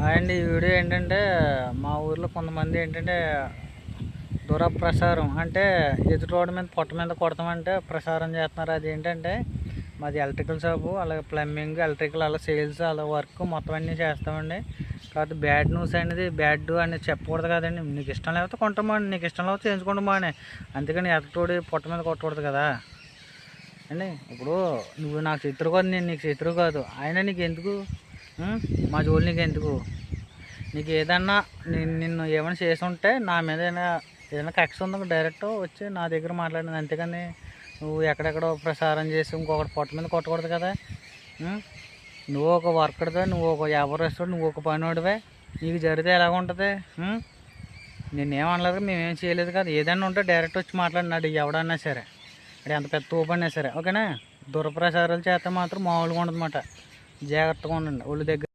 And ఈ video ఏంటంటే మా ఊర్లో కొంతమంది ఏంటంటే దురప్రసారం అంటే ఎదుటి రోడ్డు మీద పొట్ట మీద కొడతామంటే ప్రసారం చేస్తున్నారు. అది ఏంటంటే మాది ఎలక్ట్రికల్ షాపు, అలాగే ప్లంబింగ్, ఎలక్ట్రికల్, అలా సేల్స్, అలా వర్క్ మొత్తం అన్నీ చేస్తామండి. కాకపోతే బ్యాడ్ న్యూస్ అనేది బ్యాడ్ అనేది చెప్పకూడదు కదండి. నీకు ఇష్టం లేకపోతే కొంటామని, నీకు ఇష్టం లేకపోతే చేయించుకుంటామని, అంతేకాని ఎదుటోడి పొట్ట మీద కొట్టకూడదు కదా అండి. ఇప్పుడు నువ్వు నాకు శత్రువు కాదు, నేను నీకు శత్రువు కాదు, అయినా నీకు ఎందుకు మా జోలు నీకు ఎందుకు? నీకు ఏదన్నా నిన్ను ఏమైనా చేసి ఉంటే నా మీద ఏదైనా కక్ష ఉందో డైరెక్ట్ వచ్చి నా దగ్గర మాట్లాడింది, అంతేకాని నువ్వు ఎక్కడెక్కడో ప్రసారం చేసి ఇంకొకటి పొట్ట మీద కొట్టకూడదు కదా. నువ్వు ఒక వర్కర్తో, నువ్వు ఒక వ్యాపారస్తుడు, నువ్వు ఒక పనివాడివే, నీకు జరిగితే ఎలాగ ఉంటుంది? నిన్నేమనలేదు, మేమేం చేయలేదు కదా. ఏదైనా ఉంటే డైరెక్ట్ వచ్చి మాట్లాడినాడు ఎవడన్నా సరే, అది ఎంత పెద్ద ఊపన్నా సరే, ఓకేనా. దురప్రసారాలు చేస్తే మాత్రం మామూలుగా ఉండదన్నమాట. జాగ్రత్తగా ఉండండి ఒళ్ళు దగ్గర.